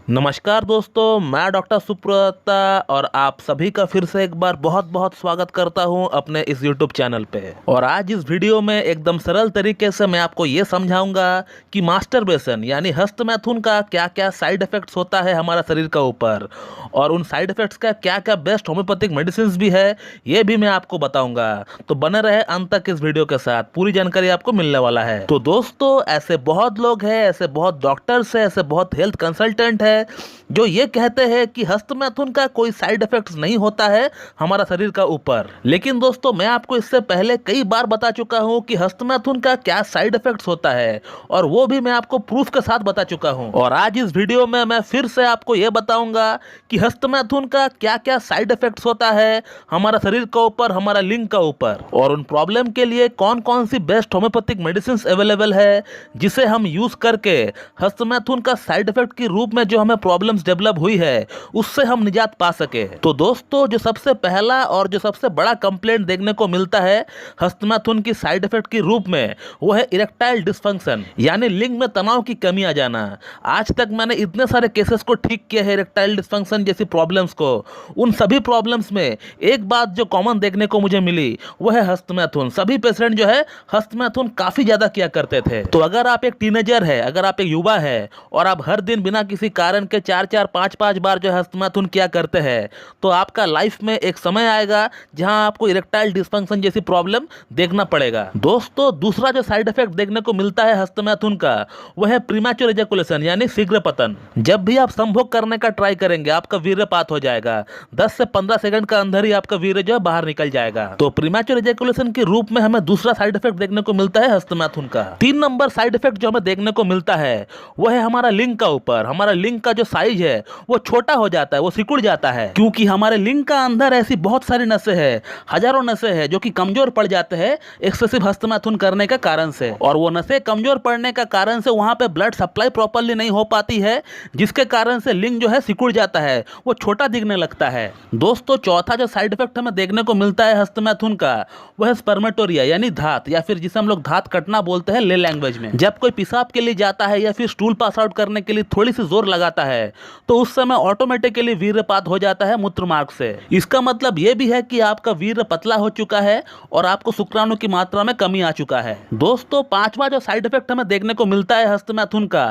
नमस्कार दोस्तों, मैं डॉक्टर सुप्रता और आप सभी का फिर से एक बार बहुत बहुत स्वागत करता हूं अपने इस YouTube चैनल पे। और आज इस वीडियो में एकदम सरल तरीके से मैं आपको ये समझाऊंगा कि मास्टरबेशन यानी हस्तमैथुन का क्या क्या साइड इफेक्ट्स होता है हमारा शरीर का ऊपर, और उन साइड इफेक्ट्स का क्या क्या बेस्ट होम्योपैथिक मेडिसिन भी है ये भी मैं आपको बताऊंगा। तो बने रहे अंत तक इस वीडियो के साथ, पूरी जानकारी आपको मिलने वाला है। तो दोस्तों, ऐसे बहुत लोग हैं, ऐसे बहुत डॉक्टर्स हैं, ऐसे बहुत हेल्थ कंसल्टेंट है जो ये कहते हैं कि हस्तमैथुन का कोई साइड इफेक्ट्स नहीं होता है हमारा शरीर का ऊपर। लेकिन दोस्तों, मैं आपको इससे पहले कई बार बता चुका हूं कि हस्तमैथुन का क्या साइड इफेक्ट्स होता है, और वो भी मैं आपको प्रूफ के साथ बता चुका हूं। और आज इस वीडियो में मैं फिर से आपको यह बताऊंगा कि हस्तमैथुन का क्या क्या साइड इफेक्ट्स होता है हमारा शरीर का ऊपर, हमारा लिंग का ऊपर, और उन प्रॉब्लम के लिए कौन कौन सी बेस्ट होम्योपैथिक मेडिसिन अवेलेबल है जिसे हम यूज करके हस्तमैथुन का साइड इफेक्ट के रूप में जो हमें प्रॉब्लम्स डेवलप हुई है उससे हम निजात पा सके। तो दोस्तों, जो सबसे पहला और जो सबसे बड़ा कंप्लेंट देखने को मिलता है हस्तमैथुन की साइड इफेक्ट के रूप में, वो है इरेक्टाइल डिसफंक्शन यानी लिंग में तनाव की कमी आ जाना। आज तक मैंने इतने सारे केसेस को ठीक किया है इरेक्टाइल डिसफंक्शन जैसी प्रॉब्लम्स को, उन सभी प्रॉब्लम्स में एक बात जो कॉमन देखने को मुझे मिली वो है हस्तमैथुन। सभी पेशेंट जो है हस्तमैथुन काफी ज्यादा किया करते थे। तो अगर आप एक टीनेजर है, अगर आप एक युवा है और आप हर दिन बिना किसी कारण के 4-4, 5-5 बार जो है हस्तमैथुन किया करते हैं, तो आपका लाइफ में एक समय आएगा जहां आपको इरेक्टाइल डिसफंक्शन जैसी प्रॉब्लम देखना पड़ेगा। दोस्तों, दूसरा जो साइड इफेक्ट देखने को मिलता है हस्तमैथुन का वह है प्रीमैच्योर एजैकुलेशन यानी शीघ्र पतन। जब भी आप संभोग करने का ट्राई करेंगे आपका वीर्यपात हो जाएगा, 10 से 15 सेकंड का अंदर ही आपका वीर्य जो है बाहर निकल जाएगा। तो प्रीमैच्योर एजैकुलेशन के रूप में हमें दूसरा साइड इफेक्ट देखने को मिलता है हस्तमैथुन का। 3 नंबर साइड इफेक्ट जो हमें देखने को मिलता है वह है हमारा लिंग का ऊपर। हमारा लिंग का जो साइज है वो छोटा हो जाता है, वो सिकुड़ जाता है, क्योंकि हमारे लिंग का अंदर ऐसी बहुत सारी नसें हैं, हजारों नसें हैं जो कि कमजोर पड़ जाते हैं एक्सेसिव हस्तमैथुन करने के कारण से। और वो नसें कमजोर पड़ने का कारण से वहां पे ब्लड सप्लाई प्रॉपर्ली नहीं हो पाती है, जिसके कारण से लिंग जो है सिकुड़ जाता है, वो छोटा दिखने लगता है। दोस्तों, चौथा जो साइड इफेक्ट हमें देखने को मिलता है हस्तमैथुन का वह है स्पर्मेटोरिया यानी धात, या फिर जिसे हम लोग धात कटना बोलते हैं ले लैंग्वेज में। जब कोई पेशाब के लिए जाता है या फिर स्टूल पास आउट करने के लिए थोड़ी सी जोर लगाता है तो उस समय ऑटोमेटिकली वीर्यपात हो जाता है मूत्र मार्ग से। इसका मतलब यह भी है कि आपका वीर्य पतला हो चुका है और आपको शुक्राणु की मात्रा में कमी आ चुका है। दोस्तों, पांचवा जो साइड इफेक्ट हमें देखने को मिलता है हस्तमैथुन का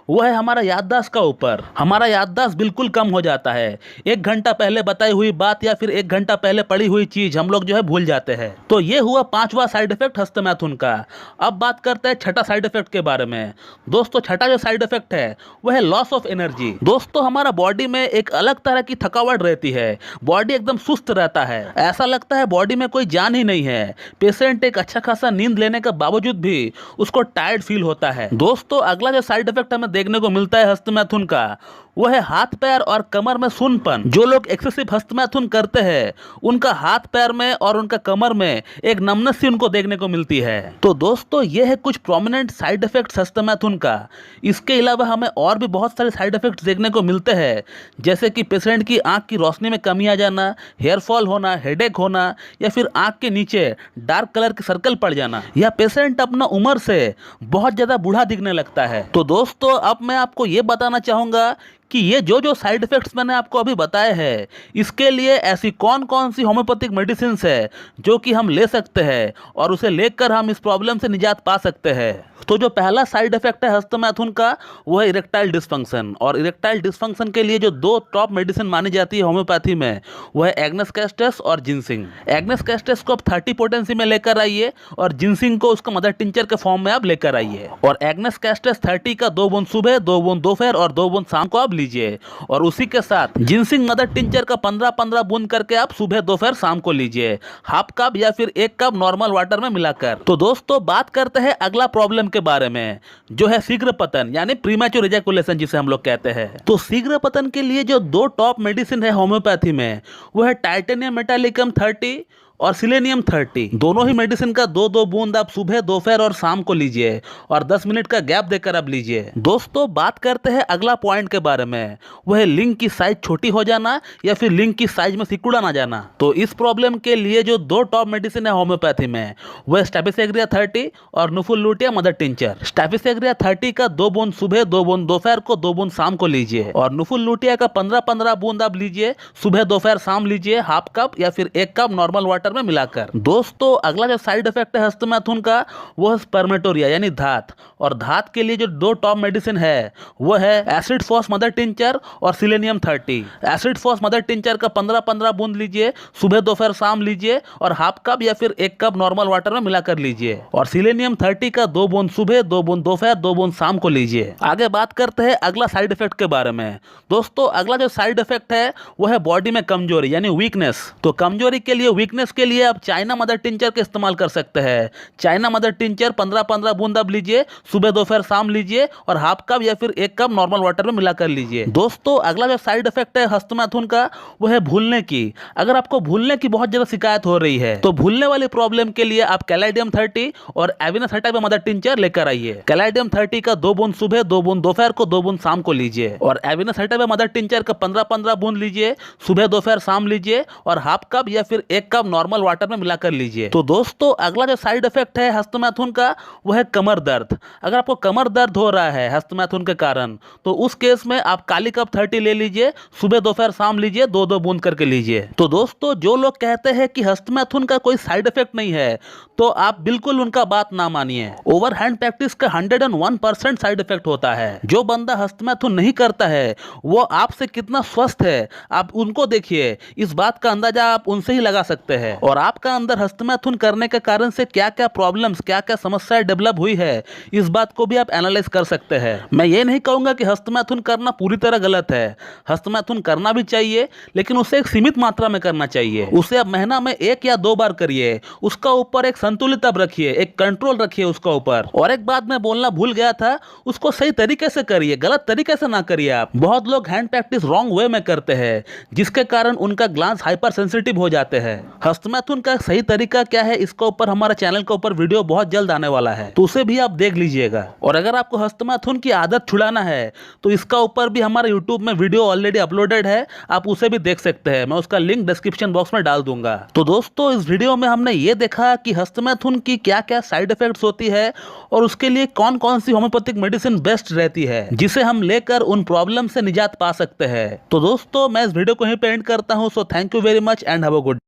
वह है हमारा याददाश्त का ऊपर। हमारा याददाश्त बिल्कुल कम हो जाता है। 1 घंटा पहले बताई हुई बात या फिर 1 घंटा पहले पढ़ी हुई चीज हम लोग जो है भूल जाते हैं। तो ये हुआ पांचवा साइड इफेक्ट हस्तमैथुन का। अब बात करते हैं छठा साइड इफेक्ट के बारे में। दोस्तों, छठा जो साइड इफेक्ट है वह है लॉस ऑफ एनर्जी। दोस्तों, हमारा बॉडी में एक अलग तरह की थकावट रहती है, बॉडी एकदम सुस्त रहता है, ऐसा लगता है बॉडी में कोई जान ही नहीं है। पेशेंट एक अच्छा खासा नींद लेने के बावजूद भी उसको टायर्ड फील होता है। दोस्तों, अगला जो साइड इफेक्ट हमें देखने को मिलता है हस्तमैथुन का वो है हाथ पैर और कमर में सुन्नपन। जो लोग एक्सेसिव हस्तमैथुन करते हैं उनका हाथ पैर में और उनका कमर में एक नमनेस सी उनको देखने को मिलती है। तो दोस्तों, ये है कुछ प्रोमिनेंट साइड इफेक्ट्स हस्तमैथुन का। इसके अलावा हमें और भी बहुत सारे साइड इफेक्ट्स देखने को मिलते हैं, जैसे कि पेशेंट की आंख की रोशनी में कमी आ जाना, हेयर फॉल होना, हेडेक होना, या फिर आंख के नीचे डार्क कलर के सर्कल पड़ जाना, या पेशेंट अपना उम्र से बहुत ज्यादा बूढ़ा दिखने लगता है। तो दोस्तों, अब मैं आपको ये बताना चाहूंगा कि ये जो जो साइड इफेक्ट्स मैंने आपको अभी बताए हैं इसके लिए ऐसी कौन कौन सी होम्योपैथिक मेडिसिन है जो कि हम ले सकते हैं और उसे लेकर हम इस प्रॉब्लम से निजात पा सकते हैं। तो जो पहला साइड इफेक्ट है हस्तमैथुन का वो है इरेक्टाइल डिसफंक्शन। और इरेक्टाइल डिसफंक्शन के लिए जो 2 टॉप मेडिसिन मानी जाती है होम्योपैथी में वो है एग्नेस कैस्टस और जिनसिंग। एग्नेस कैस्टस को आप 30 पोटेंसी में लेकर आइए और जिनसिंग को उसका मदर टिंचर के फॉर्म में आप लेकर आइए। और एग्नेस कैस्टस 30 का 2 बूंद सुबह, 2 बूंद दोपहर और 2 बूंद शाम को आप लीजिए, और उसी के साथ जिनसिंग मदर टिंचर का 15-15 बूंद करके आप सुबह दोपहर शाम को लीजिए, हाफ कप या फिर 1 कप नॉर्मल वाटर में मिलाकर। तो दोस्तों, बात करते हैं अगला प्रॉब्लम के बारे में जो है शीघ्र पतन यानी प्रीमैच्योर एजैकुलेशन जिसे हम लोग कहते हैं। तो शीघ्र पतन के लिए जो 2 टॉप मेडिसिन है होम्योपैथी में वो है टाइटेनियम मेटालिकम 30 और सिलेनियम 30। दोनों ही मेडिसिन का 2-2 बूंद आप सुबह, दोपहर और शाम को लीजिए और 10 मिनट का गैप देकर आप लीजिए। दोस्तों बात करते हैं अगला पॉइंट के बारे में, वह है लिंग की साइज छोटी हो जाना या फिर लिंग की साइज में सिकुड़ा ना जाना। तो इस प्रॉब्लम के लिए जो 2 टॉप मेडिसिन है होम्योपैथी में, वह स्टैफिसेग्रिया 30 और नुफुल लुटिया मदर टिंचर। स्टैफिसेग्रिया 30 का 2 बूंद सुबह, 2 बूंद दोपहर को, 2 बूंद शाम को लीजिए और नुफुल लुटिया का 15-15 बूंद आप लीजिए, सुबह, दोपहर, शाम लीजिए, हाफ कप या फिर 1 कप नॉर्मल वाटर में मिलाकर। दोस्तों अगला जो साइड इफेक्ट है हस्तमैथुन का, वो है स्पर्मेटोरिया यानी धात। और धात के लिए जो 2 टॉप मेडिसिन है वो है एसिड फॉस मदर टिंचर और selenium 30। Acid phos mother tincture का 15-15 बूंद लीजिए, सुबह, दोपहर, शाम लीजिए और हाफ कप या फिर 1 कप नॉर्मल वाटर में मिलाकर लीजिए। और सिलेनियम 30 का 2 बूंद सुबह, 2 बूंद दोपहर, 2 बूंद शाम को लीजिए। आगे बात करते हैं अगला साइड इफेक्ट के बारे में। दोस्तों अगला जो साइड इफेक्ट है वो है बॉडी में कमजोरी यानी वीकनेस। तो कमजोरी के लिए, वीकनेस के लिए आप चाइना मदर टिंचर का इस्तेमाल कर सकते हैं। चाइना मदर टिंचर 15-15 बूंद आप लीजिए, सुबह, दोपहर, शाम लीजिए और हाफ कप या फिर 1 कप नॉर्मल वाटर में मिलाकर लीजिए। दोस्तों अगला जो साइड इफेक्ट है हस्तमैथुन का, वो है भूलने की। अगर आपको भूलने की बहुत ज्यादा शिकायत हो रही है तो भूलने वाली प्रॉब्लम के लिए आप कैलाइडियम 30 और एविनस हटाइवा मदर टिंचर लेकर आइए। कैलाइडियम 30 का 2 बूंद सुबह, 2 बूंद दोपहर को, 2 बूंद शाम को लीजिए और एविनस हटाइवा मदर टिंचर का 15-15 बूंद लीजिए, सुबह, दोपहर, शाम लीजिए और हाफ कप या फिर 1 कप नॉर्मल वाटर में मिलाकर लीजिए। तो दोस्तों अगला जो साइड इफेक्ट है हस्तमैथुन का, वो है कमर दर्द। अगर आपको कमर दर्द हो रहा है हस्तमैथुन के कारण, तो उस केस में आप काली कप 30 ले लीजिए, सुबह, दोपहर, शाम लीजिए, 2-2 बूंद करके लीजिए। तो दोस्तों जो लोग कहते हैं कि हस्तमैथुन का कोई साइड इफेक्ट नहीं है, तो आप बिल्कुल उनका बात ना मानिए। ओवरहैंड प्रैक्टिस का 101% साइड इफेक्ट होता है। जो बंदा हस्तमैथुन नहीं करता है वो आपसे कितना स्वस्थ है आप उनको देखिए, इस बात का अंदाजा आप उनसे ही लगा सकते हैं। और आपका अंदर हस्तमैथुन करने के कारण से क्या क्या प्रॉब्लम्स, क्या क्या समस्याएं डेवलप हुई है, इस बात को भी आप एनालाइज कर सकते हैं। मैं ये नहीं कहूंगा कि हस्तमैथुन करना पूरी तरह गलत है। हस्तमैथुन करना भी चाहिए, लेकिन उसे एक सीमित मात्रा में करना चाहिए। उसे आप महीना में 1 या 2 बार करिए। उसका ऊपर एक संतुलित अब रखिए, एक कंट्रोल रखिए उसका ऊपर। और एक बात मैं बोलना भूल गया था, उसको सही तरीके से करिए, गलत तरीके से ना करिए आप। बहुत लोग हैंड प्रैक्टिस रॉन्ग वे में करते हैं, जिसके कारण उनका ग्लांस हाइपर सेंसिटिव हो जाते हैं। हस्तमैथुन का सही तरीका क्या है, इसके ऊपर हमारे चैनल के ऊपर वीडियो बहुत जल्द आने वाला है, तो उसे भी आप देख लीजिएगा। और अगर आपको हस्तमैथुन की आदत छुड़ाना है तो इसका ऊपर भी हमारे यूट्यूब में वीडियो ऑलरेडी अपलोडेड है, आप उसे भी देख सकते हैं। मैं उसका लिंक डिस्क्रिप्शन बॉक्स में डाल दूंगा। तो दोस्तों इस वीडियो में हमने ये देखा कि हस्तमैथुन की क्या क्या साइड इफेक्ट्स होती है और उसके लिए कौन कौन सी होम्योपैथिक मेडिसिन बेस्ट रहती है, जिसे हम लेकर उन प्रॉब्लम से निजात पा सकते हैं। तो दोस्तों मैं इस वीडियो को यहीं पे एंड करता हूं। So thank you very much and have a good